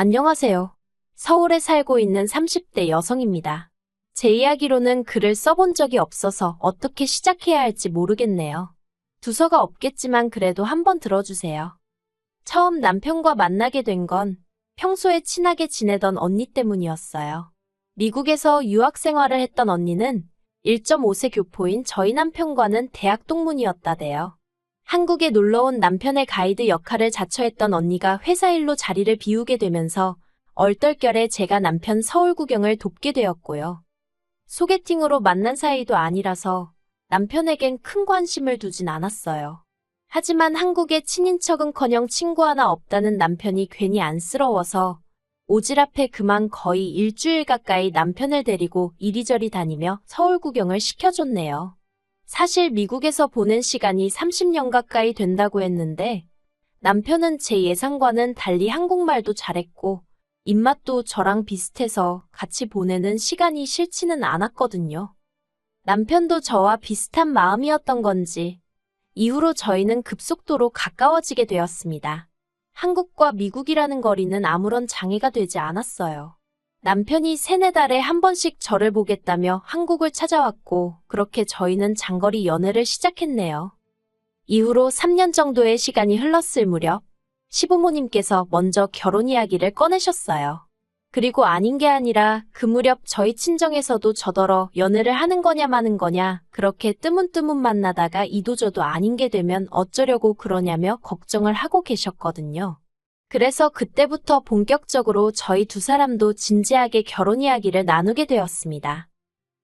안녕하세요. 서울에 살고 있는 30대 여성입니다. 제 이야기로는 글을 써본 적이 없어서 어떻게 시작해야 할지 모르겠네요. 두서가 없겠지만 그래도 한번 들어주세요. 처음 남편과 만나게 된 건 평소에 친하게 지내던 언니 때문이었어요. 미국에서 유학 생활을 했던 언니는 1.5세 교포인 저희 남편과는 대학 동문이었다대요. 한국에 놀러온 남편의 가이드 역할을 자처했던 언니가 회사 일로 자리를 비우게 되면서 얼떨결에 제가 남편 서울 구경을 돕게 되었고요. 소개팅으로 만난 사이도 아니라서 남편에겐 큰 관심을 두진 않았어요. 하지만 한국에 친인척은커녕 친구 하나 없다는 남편이 괜히 안쓰러워서 오지랖에 그만 거의 일주일 가까이 남편을 데리고 이리저리 다니며 서울 구경을 시켜줬네요. 사실 미국에서 보낸 시간이 30년 가까이 된다고 했는데 남편은 제 예상과는 달리 한국말도 잘했고 입맛도 저랑 비슷해서 같이 보내는 시간이 싫지는 않았거든요. 남편도 저와 비슷한 마음이었던 건지 이후로 저희는 급속도로 가까워지게 되었습니다. 한국과 미국이라는 거리는 아무런 장애가 되지 않았어요. 남편이 3-4달에 한 번씩 저를 보겠다며 한국을 찾아왔고 그렇게 저희는 장거리 연애를 시작했네요. 이후로 3년 정도의 시간이 흘렀을 무렵 시부모님께서 먼저 결혼 이야기를 꺼내셨어요. 그리고 아닌 게 아니라 그 무렵 저희 친정에서도 저더러 연애를 하는 거냐 마는 거냐 그렇게 뜨문뜨문 만나다가 이도저도 아닌 게 되면 어쩌려고 그러냐며 걱정을 하고 계셨거든요. 그래서 그때부터 본격적으로 저희 두 사람도 진지하게 결혼 이야기를 나누게 되었습니다.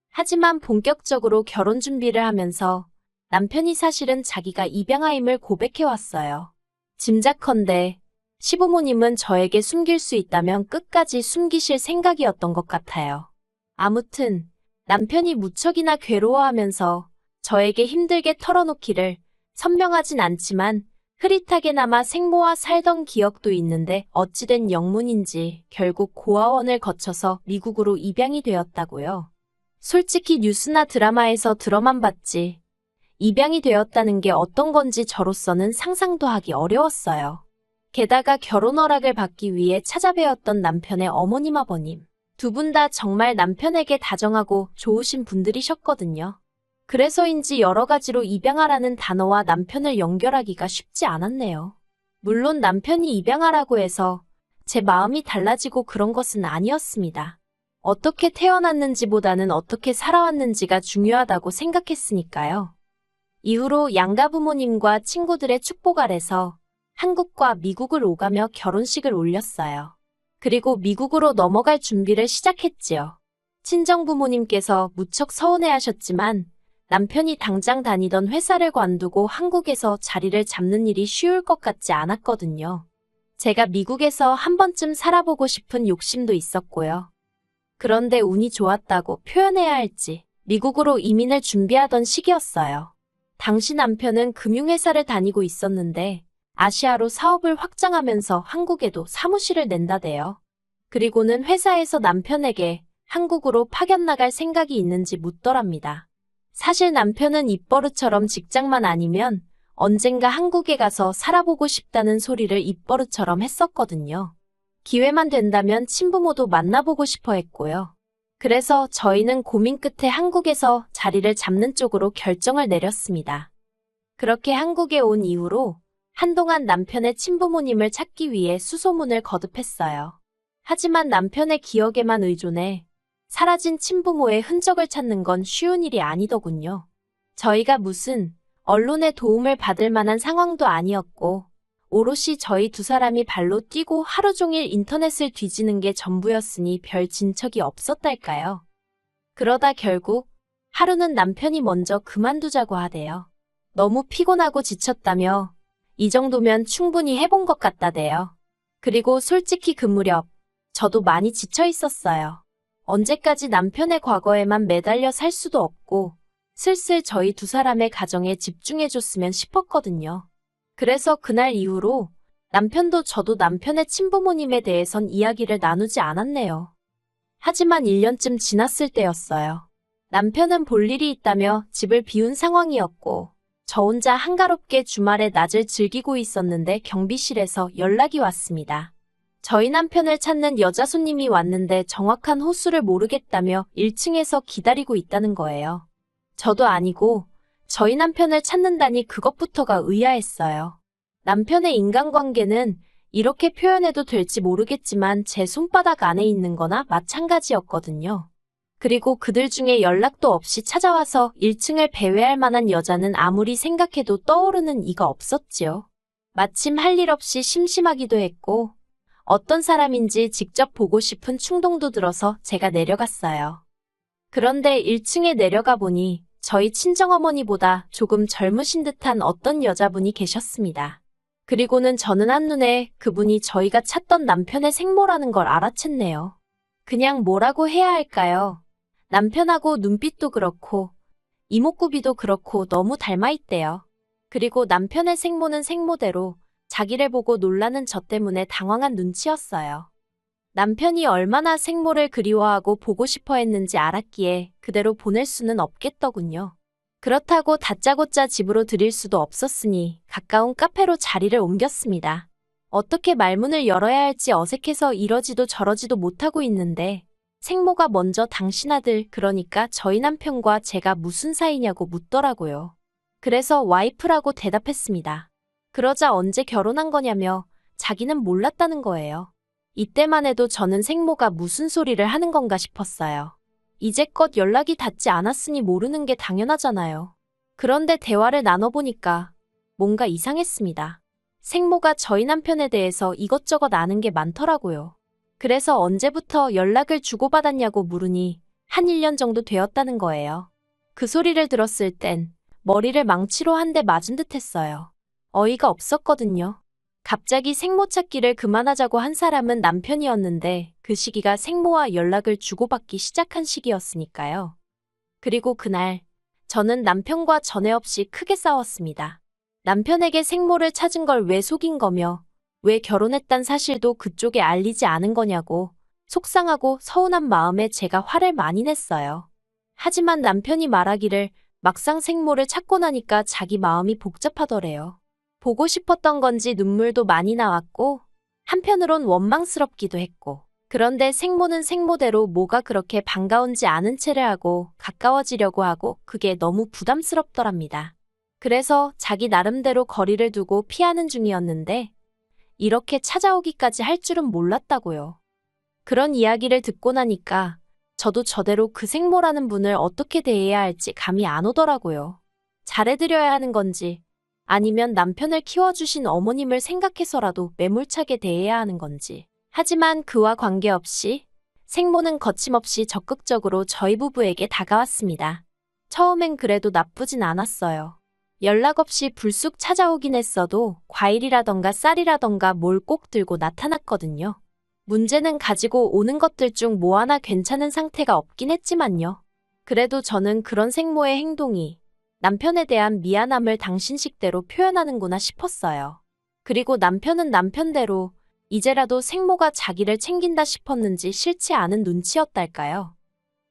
하지만 본격적으로 결혼 준비를 하면서 남편이 사실은 자기가 입양아임을 고백해왔어요. 짐작컨대 시부모님은 저에게 숨길 수 있다면 끝까지 숨기실 생각이었던 것 같아요. 아무튼 남편이 무척이나 괴로워하면서 저에게 힘들게 털어놓기를 선명하진 않지만 흐릿하게나마 생모와 살던 기억도 있는데 어찌된 영문인지 결국 고아원을 거쳐서 미국으로 입양이 되었다고요. 솔직히 뉴스나 드라마에서 들어만 봤지 입양이 되었다는 게 어떤 건지 저로서는 상상도 하기 어려웠어요. 게다가 결혼 허락을 받기 위해 찾아뵈었던 남편의 어머님 아버님 두 분 다 정말 남편에게 다정하고 좋으신 분들이셨거든요. 그래서인지 여러 가지로 입양하라는 단어와 남편을 연결하기가 쉽지 않았네요. 물론 남편이 입양하라고 해서 제 마음이 달라지고 그런 것은 아니었습니다. 어떻게 태어났는지보다는 어떻게 살아왔는지가 중요하다고 생각했으니까요. 이후로 양가 부모님과 친구들의 축복 아래서 한국과 미국을 오가며 결혼식을 올렸어요. 그리고 미국으로 넘어갈 준비를 시작했지요. 친정 부모님께서 무척 서운해하셨지만 남편이 당장 다니던 회사를 관두고 한국에서 자리를 잡는 일이 쉬울 것 같지 않았거든요. 제가 미국에서 한 번쯤 살아보고 싶은 욕심도 있었고요. 그런데 운이 좋았다고 표현해야 할지 미국으로 이민을 준비하던 시기였어요. 당시 남편은 금융회사를 다니고 있었는데 아시아로 사업을 확장하면서 한국에도 사무실을 낸다대요. 그리고는 회사에서 남편에게 한국으로 파견 나갈 생각이 있는지 묻더랍니다. 사실 남편은 입버릇처럼 직장만 아니면 언젠가 한국에 가서 살아보고 싶다는 소리를 입버릇처럼 했었거든요. 기회만 된다면 친부모도 만나보고 싶어 했고요. 그래서 저희는 고민 끝에 한국에서 자리를 잡는 쪽으로 결정을 내렸습니다. 그렇게 한국에 온 이후로 한동안 남편의 친부모님을 찾기 위해 수소문을 거듭했어요. 하지만 남편의 기억에만 의존해 사라진 친부모의 흔적을 찾는 건 쉬운 일이 아니더군요. 저희가 무슨 언론의 도움을 받을 만한 상황도 아니었고 오롯이 저희 두 사람이 발로 뛰고 하루 종일 인터넷을 뒤지는 게 전부였으니 별 진척이 없었달까요. 그러다 결국 하루는 남편이 먼저 그만두자고 하대요. 너무 피곤하고 지쳤다며 이 정도면 충분히 해본 것 같다대요. 그리고 솔직히 그 무렵 저도 많이 지쳐 있었어요. 언제까지 남편의 과거에만 매달려 살 수도 없고 슬슬 저희 두 사람의 가정에 집중해줬으면 싶었거든요. 그래서 그날 이후로 남편도 저도 남편의 친부모님에 대해선 이야기를 나누지 않았네요. 하지만 1년쯤 지났을 때였어요. 남편은 볼 일이 있다며 집을 비운 상황이었고 저 혼자 한가롭게 주말에 낮을 즐기고 있었는데 경비실에서 연락이 왔습니다. 저희 남편을 찾는 여자 손님이 왔는데 정확한 호수를 모르겠다며 1층에서 기다리고 있다는 거예요. 저도 아니고 저희 남편을 찾는다니 그것부터가 의아했어요. 남편의 인간관계는 이렇게 표현해도 될지 모르겠지만 제 손바닥 안에 있는 거나 마찬가지였거든요. 그리고 그들 중에 연락도 없이 찾아와서 1층을 배회할 만한 여자는 아무리 생각해도 떠오르는 이가 없었지요. 마침 할 일 없이 심심하기도 했고 어떤 사람인지 직접 보고 싶은 충동도 들어서 제가 내려갔어요. 그런데 1층에 내려가 보니 저희 친정어머니보다 조금 젊으신 듯한 어떤 여자분이 계셨습니다. 그리고는 저는 한눈에 그분이 저희가 찾던 남편의 생모라는 걸 알아챘네요. 그냥 뭐라고 해야 할까요? 남편하고 눈빛도 그렇고 이목구비도 그렇고 너무 닮아있대요. 그리고 남편의 생모는 생모대로 자기를 보고 놀라는 저 때문에 당황한 눈치였어요. 남편이 얼마나 생모를 그리워하고 보고 싶어 했는지 알았기에 그대로 보낼 수는 없겠더군요. 그렇다고 다짜고짜 집으로 들일 수도 없었으니 가까운 카페로 자리를 옮겼습니다. 어떻게 말문을 열어야 할지 어색해서 이러지도 저러지도 못하고 있는데 생모가 먼저 당신 아들, 그러니까 저희 남편과 제가 무슨 사이냐고 묻더라고요. 그래서 와이프라고 대답했습니다. 그러자 언제 결혼한 거냐며 자기는 몰랐다는 거예요. 이때만 해도 저는 생모가 무슨 소리를 하는 건가 싶었어요. 이제껏 연락이 닿지 않았으니 모르는 게 당연하잖아요. 그런데 대화를 나눠보니까 뭔가 이상했습니다. 생모가 저희 남편에 대해서 이것저것 아는 게 많더라고요. 그래서 언제부터 연락을 주고받았냐고 물으니 한 1년 정도 되었다는 거예요. 그 소리를 들었을 땐 머리를 망치로 한 대 맞은 듯 했어요. 어이가 없었거든요. 갑자기 생모 찾기를 그만하자고 한 사람은 남편이었는데 그 시기가 생모와 연락을 주고받기 시작한 시기였으니까요. 그리고 그날 저는 남편과 전에 없이 크게 싸웠습니다. 남편에게 생모를 찾은 걸 왜 속인 거며 왜 결혼했단 사실도 그쪽에 알리지 않은 거냐고 속상하고 서운한 마음에 제가 화를 많이 냈어요. 하지만 남편이 말하기를 막상 생모를 찾고 나니까 자기 마음이 복잡하더래요. 보고 싶었던 건지 눈물도 많이 나왔고 한편으론 원망스럽기도 했고 그런데 생모는 생모대로 뭐가 그렇게 반가운지 아는 체를 하고 가까워지려고 하고 그게 너무 부담스럽더랍니다. 그래서 자기 나름대로 거리를 두고 피하는 중이었는데 이렇게 찾아오기까지 할 줄은 몰랐다고요. 그런 이야기를 듣고 나니까 저도 저대로 그 생모라는 분을 어떻게 대해야 할지 감이 안 오더라고요. 잘해드려야 하는 건지 아니면 남편을 키워주신 어머님을 생각해서라도 매몰차게 대해야 하는 건지. 하지만 그와 관계없이 생모는 거침없이 적극적으로 저희 부부에게 다가왔습니다. 처음엔 그래도 나쁘진 않았어요. 연락 없이 불쑥 찾아오긴 했어도 과일이라던가 쌀이라던가 뭘 꼭 들고 나타났거든요. 문제는 가지고 오는 것들 중 뭐 하나 괜찮은 상태가 없긴 했지만요. 그래도 저는 그런 생모의 행동이 남편에 대한 미안함을 당신 식대로 표현하는구나 싶었어요. 그리고 남편은 남편대로 이제라도 생모가 자기를 챙긴다 싶었는지 싫지 않은 눈치였달까요.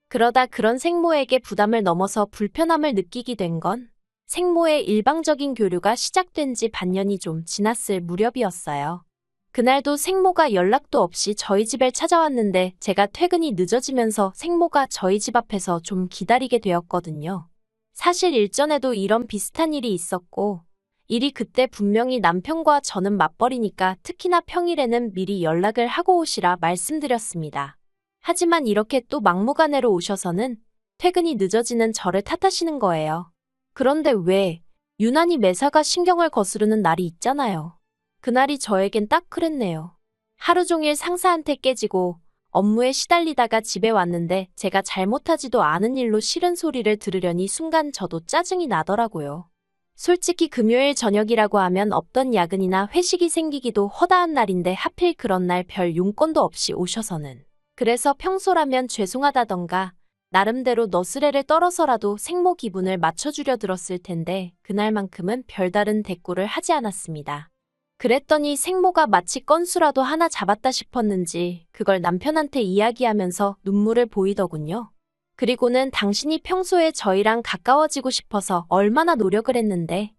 그러다 그런 생모에게 부담을 넘어서 불편함을 느끼게 된 건 생모의 일방적인 교류가 시작된 지 반년이 좀 지났을 무렵이었어요. 그날도 생모가 연락도 없이 저희 집에 찾아왔는데 제가 퇴근이 늦어지면서 생모가 저희 집 앞에서 좀 기다리게 되었거든요. 사실 일전에도 이런 비슷한 일이 있었고 일이 그때 분명히 남편과 저는 맞벌이니까 특히나 평일에는 미리 연락을 하고 오시라 말씀드렸습니다. 하지만 이렇게 또 막무가내로 오셔서는 퇴근이 늦어지는 저를 탓하시는 거예요. 그런데 왜 유난히 매사가 신경을 거스르는 날이 있잖아요. 그날이 저에겐 딱 그랬네요. 하루 종일 상사한테 깨지고 업무에 시달리다가 집에 왔는데 제가 잘못하지도 않은 일로 싫은 소리를 들으려니 순간 저도 짜증이 나더라고요. 솔직히 금요일 저녁이라고 하면 없던 야근이나 회식이 생기기도 허다한 날인데 하필 그런 날 별 용건도 없이 오셔서는. 그래서 평소라면 죄송하다던가 나름대로 너스레를 떨어서라도 생모 기분을 맞춰주려 들었을 텐데 그날만큼은 별다른 대꾸를 하지 않았습니다. 그랬더니 생모가 마치 건수라도 하나 잡았다 싶었는지 그걸 남편한테 이야기하면서 눈물을 보이더군요. 그리고는 당신이 평소에 저희랑 가까워지고 싶어서 얼마나 노력을 했는데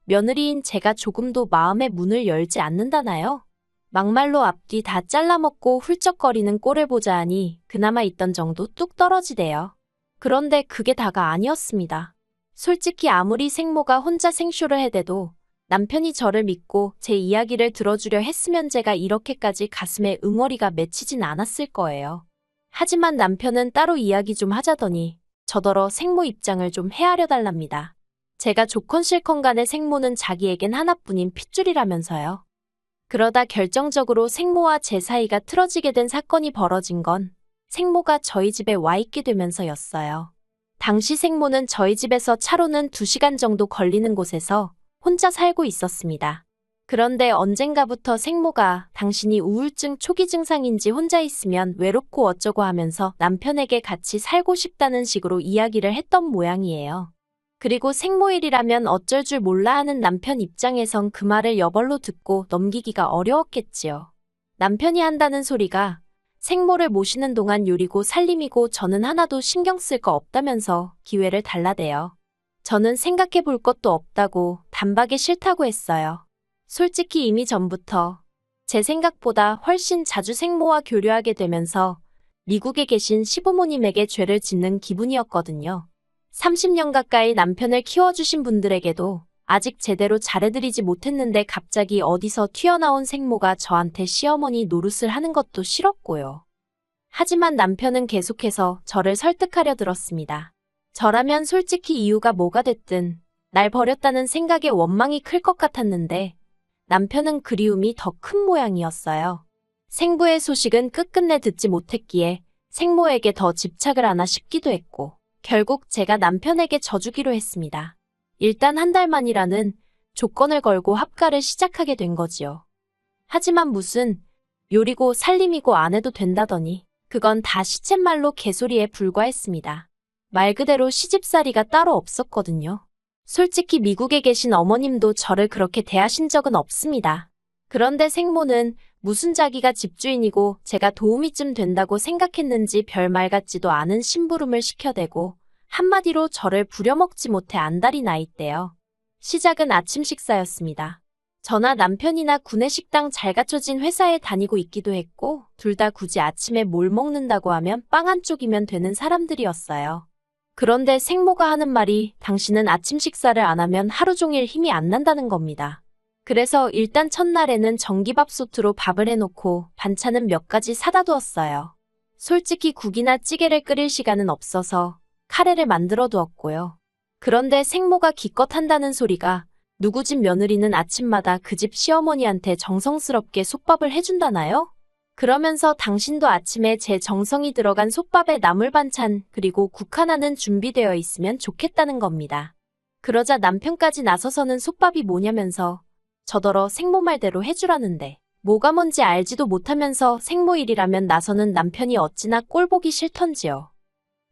며느리인 제가 조금도 마음의 문을 열지 않는다나요? 막말로 앞뒤 다 잘라먹고 훌쩍거리는 꼴을 보자 하니 그나마 있던 정도 뚝 떨어지대요. 그런데 그게 다가 아니었습니다. 솔직히 아무리 생모가 혼자 생쇼를 해대도 남편이 저를 믿고 제 이야기를 들어주려 했으면 제가 이렇게까지 가슴에 응어리가 맺히진 않았을 거예요. 하지만 남편은 따로 이야기 좀 하자더니 저더러 생모 입장을 좀 헤아려 달랍니다. 제가 좋건 싫건 간에 생모는 자기에겐 하나뿐인 핏줄이라면서요. 그러다 결정적으로 생모와 제 사이가 틀어지게 된 사건이 벌어진 건 생모가 저희 집에 와 있게 되면서였어요. 당시 생모는 저희 집에서 차로는 2시간 정도 걸리는 곳에서 혼자 살고 있었습니다. 그런데 언젠가부터 생모가 당신이 우울증 초기 증상인지 혼자 있으면 외롭고 어쩌고 하면서 남편에게 같이 살고 싶다는 식으로 이야기를 했던 모양이에요. 그리고 생모일이라면 어쩔 줄 몰라 하는 남편 입장에선 그 말을 여벌로 듣고 넘기기가 어려웠겠지요. 남편이 한다는 소리가 생모를 모시는 동안 요리고 살림이고 저는 하나도 신경 쓸 거 없다면서 기회를 달라대요. 저는 생각해 볼 것도 없다고 단박에 싫다고 했어요. 솔직히 이미 전부터 제 생각보다 훨씬 자주 생모와 교류하게 되면서 미국에 계신 시부모님에게 죄를 짓는 기분이었거든요. 30년 가까이 남편을 키워주신 분들에게도 아직 제대로 잘해드리지 못했는데 갑자기 어디서 튀어나온 생모가 저한테 시어머니 노릇을 하는 것도 싫었고요. 하지만 남편은 계속해서 저를 설득하려 들었습니다. 저라면 솔직히 이유가 뭐가 됐든 날 버렸다는 생각에 원망이 클 것 같았는데 남편은 그리움이 더 큰 모양이었어요. 생부의 소식은 끝끝내 듣지 못했기에 생모에게 더 집착을 하나 싶기도 했고 결국 제가 남편에게 져주기로 했습니다. 일단 한 달 만이라는 조건을 걸고 합가를 시작하게 된 거지요. 하지만 무슨 요리고 살림이고 안 해도 된다더니 그건 다 시쳇말로 개소리에 불과했습니다. 말 그대로 시집살이가 따로 없었거든요. 솔직히 미국에 계신 어머님도 저를 그렇게 대하신 적은 없습니다. 그런데 생모는 무슨 자기가 집주인이고 제가 도우미 쯤 된다고 생각했는지 별말 같지도 않은 심부름을 시켜대고 한마디로 저를 부려먹지 못해 안달이 나 있대요. 시작은 아침 식사였습니다. 저나 남편이나 구내식당 잘 갖춰진 회사에 다니고 있기도 했고 둘 다 굳이 아침에 뭘 먹는다고 하면 빵 한 쪽이면 되는 사람들이었어요. 그런데 생모가 하는 말이 당신은 아침 식사를 안 하면 하루 종일 힘이 안 난다는 겁니다. 그래서 일단 첫날에는 전기밥솥으로 밥을 해놓고 반찬은 몇 가지 사다 두었어요. 솔직히 국이나 찌개를 끓일 시간은 없어서 카레를 만들어 두었고요. 그런데 생모가 기껏 한다는 소리가 누구 집 며느리는 아침마다 그 집 시어머니한테 정성스럽게 솥밥을 해준다나요? 그러면서 당신도 아침에 제 정성이 들어간 솥밥에 나물 반찬 그리고 국 하나는 준비되어 있으면 좋겠다는 겁니다. 그러자 남편까지 나서서는 솥밥이 뭐냐면서 저더러 생모 말대로 해주라는데 뭐가 뭔지 알지도 못하면서 생모일이라면 나서는 남편이 어찌나 꼴보기 싫던지요.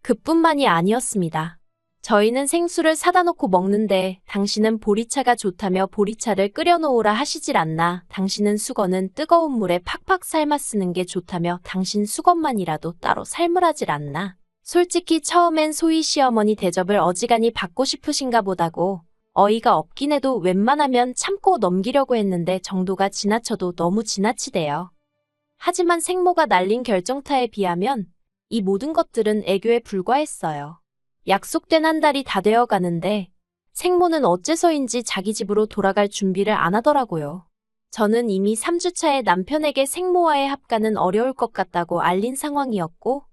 그뿐만이 아니었습니다. 저희는 생수를 사다 놓고 먹는데 당신은 보리차가 좋다며 보리차를 끓여놓으라 하시질 않나. 당신은 수건은 뜨거운 물에 팍팍 삶아 쓰는 게 좋다며 당신 수건만이라도 따로 삶으라질 않나. 솔직히 처음엔 소희 시어머니 대접을 어지간히 받고 싶으신가 보다고 어이가 없긴 해도 웬만하면 참고 넘기려고 했는데 정도가 지나쳐도 너무 지나치대요. 하지만 생모가 날린 결정타에 비하면 이 모든 것들은 애교에 불과했어요. 약속된 한 달이 다 되어 가는데 생모는 어째서인지 자기 집으로 돌아갈 준비를 안 하더라고요. 저는 이미 3주차에 남편에게 생모와의 합가는 어려울 것 같다고 알린 상황이었고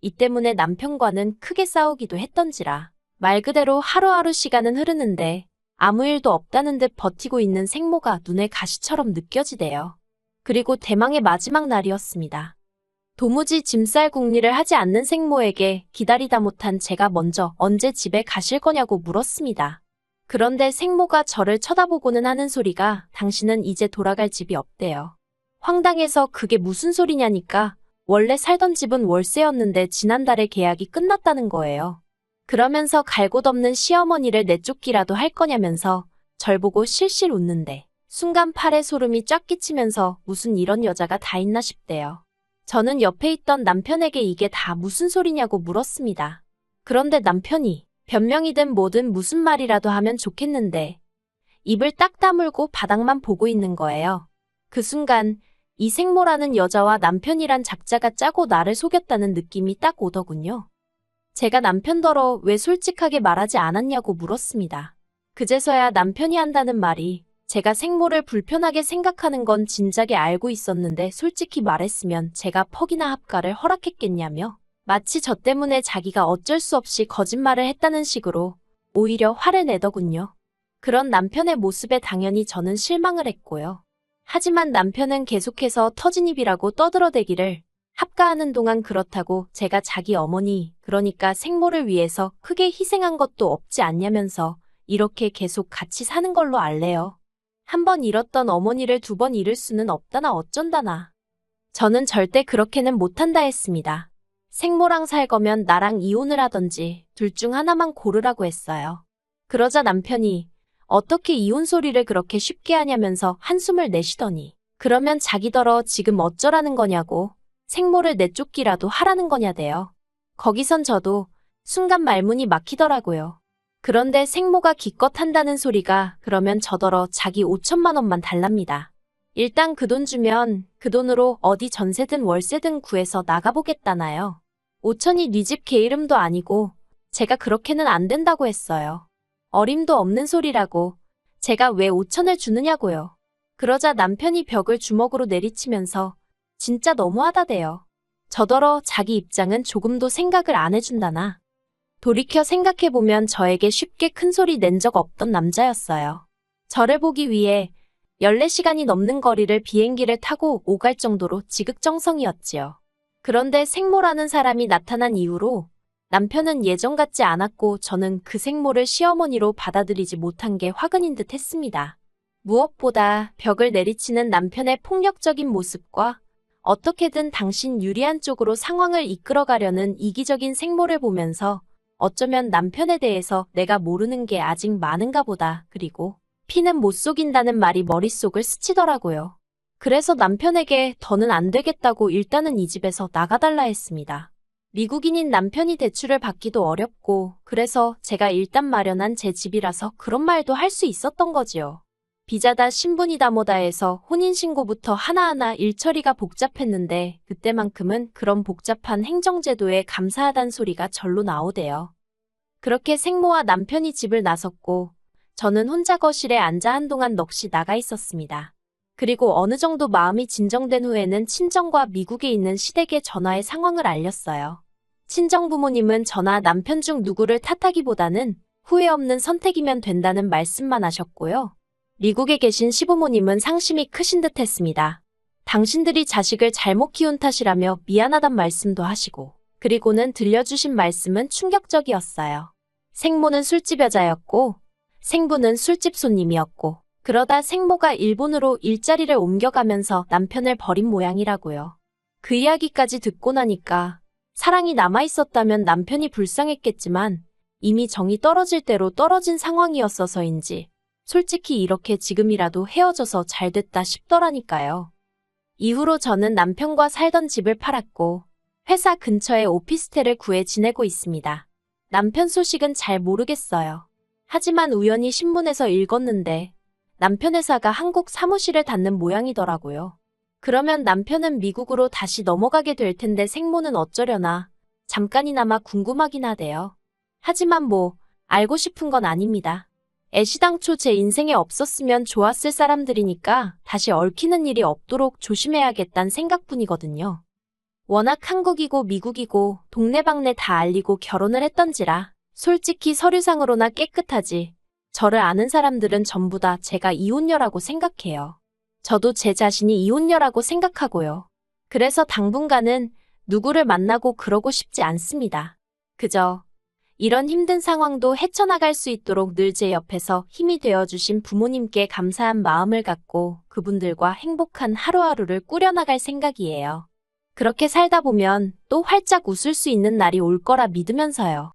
이 때문에 남편과는 크게 싸우기도 했던지라 말 그대로 하루하루 시간은 흐르는데 아무 일도 없다는 듯 버티고 있는 생모가 눈에 가시처럼 느껴지대요. 그리고 대망의 마지막 날이었습니다. 도무지 짐쌀 궁리를 하지 않는 생모에게 기다리다 못한 제가 먼저 언제 집에 가실 거냐고 물었습니다. 그런데 생모가 저를 쳐다보고는 하는 소리가 당신은 이제 돌아갈 집이 없대요. 황당해서 그게 무슨 소리냐니까 원래 살던 집은 월세였는데 지난달에 계약이 끝났다는 거예요. 그러면서 갈 곳 없는 시어머니를 내쫓기라도 할 거냐면서 절 보고 실실 웃는데 순간 팔에 소름이 쫙 끼치면서 무슨 이런 여자가 다 있나 싶대요. 저는 옆에 있던 남편에게 이게 다 무슨 소리냐고 물었습니다. 그런데 남편이 변명이든 뭐든 무슨 말이라도 하면 좋겠는데 입을 딱 다물고 바닥만 보고 있는 거예요. 그 순간 이 생모라는 여자와 남편이란 작자가 짜고 나를 속였다는 느낌이 딱 오더군요. 제가 남편더러 왜 솔직하게 말하지 않았냐고 물었습니다. 그제서야 남편이 한다는 말이 제가 생모를 불편하게 생각하는 건 진작에 알고 있었는데 솔직히 말했으면 제가 퍽이나 합가를 허락했겠냐며 마치 저 때문에 자기가 어쩔 수 없이 거짓말을 했다는 식으로 오히려 화를 내더군요. 그런 남편의 모습에 당연히 저는 실망을 했고요. 하지만 남편은 계속해서 터진 입이라고 떠들어대기를 합가하는 동안 그렇다고 제가 자기 어머니, 그러니까 생모를 위해서 크게 희생한 것도 없지 않냐면서 이렇게 계속 같이 사는 걸로 알래요. 한 번 잃었던 어머니를 두 번 잃을 수는 없다나 어쩐다나. 저는 절대 그렇게는 못한다 했습니다. 생모랑 살 거면 나랑 이혼을 하던지 둘 중 하나만 고르라고 했어요. 그러자 남편이 어떻게 이혼 소리를 그렇게 쉽게 하냐면서 한숨을 내쉬더니 그러면 자기더러 지금 어쩌라는 거냐고 생모를 내쫓기라도 하라는 거냐대요. 거기선 저도 순간 말문이 막히더라고요. 그런데 생모가 기껏 한다는 소리가 그러면 저더러 자기 5천만 원만 달랍니다. 일단 그 돈 주면 그 돈으로 어디 전세든 월세든 구해서 나가보겠다나요. 5천이 네 집 개 이름도 아니고 제가 그렇게는 안 된다고 했어요. 어림도 없는 소리라고 제가 왜 5천을 주느냐고요. 그러자 남편이 벽을 주먹으로 내리치면서 진짜 너무하다대요. 저더러 자기 입장은 조금도 생각을 안 해준다나. 돌이켜 생각해보면 저에게 쉽게 큰 소리 낸 적 없던 남자였어요. 저를 보기 위해 14시간이 넘는 거리를 비행기를 타고 오갈 정도로 지극정성이었지요. 그런데 생모라는 사람이 나타난 이후로 남편은 예전 같지 않았고 저는 그 생모를 시어머니로 받아들이지 못한 게 화근인 듯 했습니다. 무엇보다 벽을 내리치는 남편의 폭력적인 모습과 어떻게든 당신 유리한 쪽으로 상황을 이끌어가려는 이기적인 생모를 보면서 어쩌면 남편에 대해서 내가 모르는 게 아직 많은가 보다. 그리고 피는 못 속인다는 말이 머릿속을 스치더라고요. 그래서 남편에게 더는 안 되겠다고 일단은 이 집에서 나가달라 했습니다. 미국인인 남편이 대출을 받기도 어렵고 그래서 제가 일단 마련한 제 집이라서 그런 말도 할 수 있었던 거지요. 비자다 신분이다 뭐다 해서 혼인신고부터 하나하나 일처리가 복잡했는데 그때만큼은 그런 복잡한 행정제도에 감사하단 소리가 절로 나오대요. 그렇게 생모와 남편이 집을 나섰고 저는 혼자 거실에 앉아 한동안 넋이 나가 있었습니다. 그리고 어느 정도 마음이 진정된 후에는 친정과 미국에 있는 시댁에 전화해 상황을 알렸어요. 친정 부모님은 저나 남편 중 누구를 탓하기보다는 후회 없는 선택이면 된다는 말씀만 하셨고요. 미국에 계신 시부모님은 상심이 크신 듯 했습니다. 당신들이 자식을 잘못 키운 탓이라며 미안하단 말씀도 하시고 그리고는 들려주신 말씀은 충격적이었어요. 생모는 술집 여자였고 생부는 술집 손님이었고 그러다 생모가 일본으로 일자리를 옮겨가면서 남편을 버린 모양이라고요. 그 이야기까지 듣고 나니까 사랑이 남아있었다면 남편이 불쌍했겠지만 이미 정이 떨어질 대로 떨어진 상황이었어서인지 솔직히 이렇게 지금이라도 헤어져서 잘 됐다 싶더라니까요. 이후로 저는 남편과 살던 집을 팔았고 회사 근처에 오피스텔을 구해 지내고 있습니다. 남편 소식은 잘 모르겠어요. 하지만 우연히 신문에서 읽었는데 남편 회사가 한국 사무실을 닫는 모양이더라고요. 그러면 남편은 미국으로 다시 넘어가게 될 텐데 생모는 어쩌려나 잠깐이나마 궁금하긴 하대요. 하지만 뭐 알고 싶은 건 아닙니다. 애시당초 제 인생에 없었으면 좋았을 사람들이니까 다시 얽히는 일이 없도록 조심해야겠다는 생각뿐이거든요. 워낙 한국이고 미국이고 동네방네 다 알리고 결혼을 했던지라 솔직히 서류상으로나 깨끗하지 저를 아는 사람들은 전부 다 제가 이혼녀라고 생각해요. 저도 제 자신이 이혼녀라고 생각하고요. 그래서 당분간은 누구를 만나고 그러고 싶지 않습니다. 그저 이런 힘든 상황도 헤쳐나갈 수 있도록 늘 제 옆에서 힘이 되어주신 부모님께 감사한 마음을 갖고 그분들과 행복한 하루하루를 꾸려나갈 생각이에요. 그렇게 살다 보면 또 활짝 웃을 수 있는 날이 올 거라 믿으면서요.